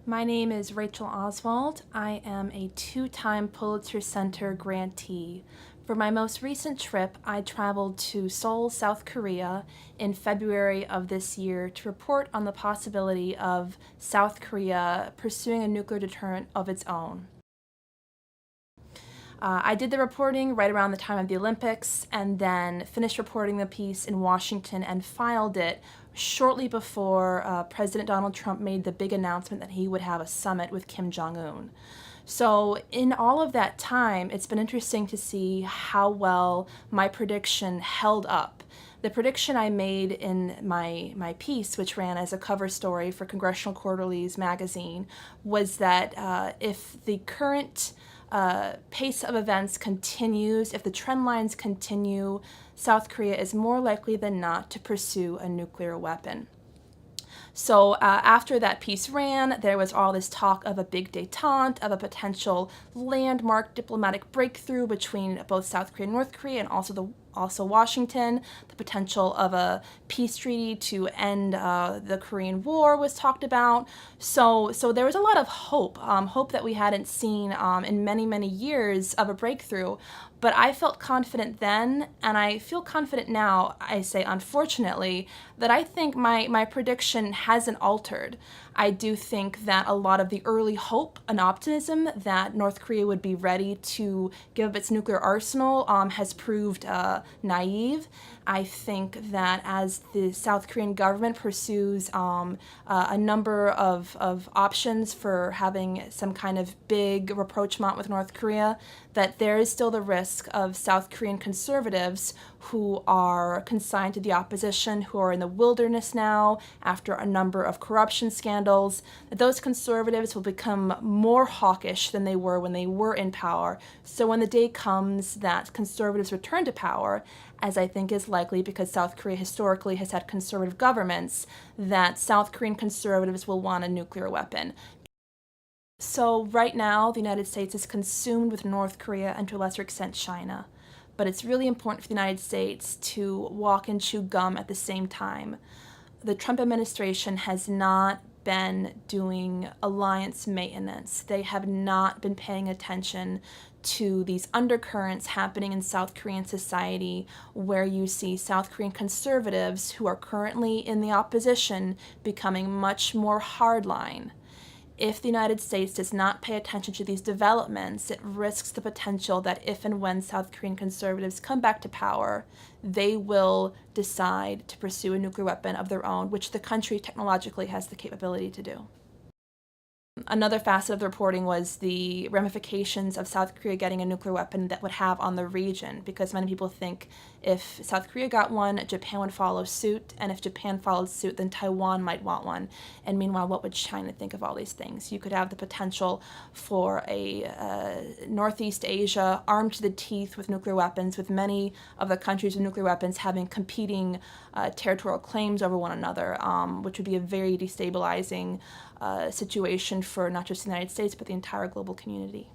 My name is Rachel Oswald. I am a two-time Pulitzer Center grantee. For my most recent trip, I traveled to Seoul, South Korea in February of this year to report on the possibility of South Korea pursuing a nuclear deterrent of its own. I did the reporting right around the time of the Olympics and then finished reporting the piece in Washington and filed it shortly before President Donald Trump made the big announcement that he would have a summit with Kim Jong-un. So in all of that time, it's been interesting to see how well my prediction held up. The prediction I made in my piece, which ran as a cover story for Congressional Quarterly's magazine, was that if the current pace of events continues, if the trend lines continue, South Korea is more likely than not to pursue a nuclear weapon. So after that piece ran, there was all this talk of a big détente, of a potential landmark diplomatic breakthrough between both South Korea and North Korea, and also Washington. The potential of a peace treaty to end the Korean War was talked about. So there was a lot of hope, hope that we hadn't seen in many, many years of a breakthrough. But I felt confident then, and I feel confident now, I say unfortunately, that I think my prediction hasn't altered. I do think that a lot of the early hope and optimism that North Korea would be ready to give up its nuclear arsenal has proved naive. I think that as the South Korean government pursues a number of options for having some kind of big rapprochement with North Korea, that there is still the risk of South Korean conservatives who are consigned to the opposition, who are in the wilderness now after a number of corruption scandals, that those conservatives will become more hawkish than they were when they were in power. So when the day comes that conservatives return to power, as I think is likely because South Korea historically has had conservative governments, that South Korean conservatives will want a nuclear weapon. So right now, the United States is consumed with North Korea and to a lesser extent China. But it's really important for the United States to walk and chew gum at the same time. The Trump administration has not been doing alliance maintenance. They have not been paying attention to these undercurrents happening in South Korean society, where you see South Korean conservatives who are currently in the opposition becoming much more hardline. If the United States does not pay attention to these developments, it risks the potential that if and when South Korean conservatives come back to power, they will decide to pursue a nuclear weapon of their own, which the country technologically has the capability to do. Another facet of the reporting was the ramifications of South Korea getting a nuclear weapon that would have on the region, because many people think if South Korea got one, Japan would follow suit, and if Japan followed suit, then Taiwan might want one. And meanwhile, what would China think of all these things? You could have the potential for a Northeast Asia armed to the teeth with nuclear weapons, with many of the countries with nuclear weapons having competing territorial claims over one another, which would be a very destabilizing situation for not just the United States, but the entire global community.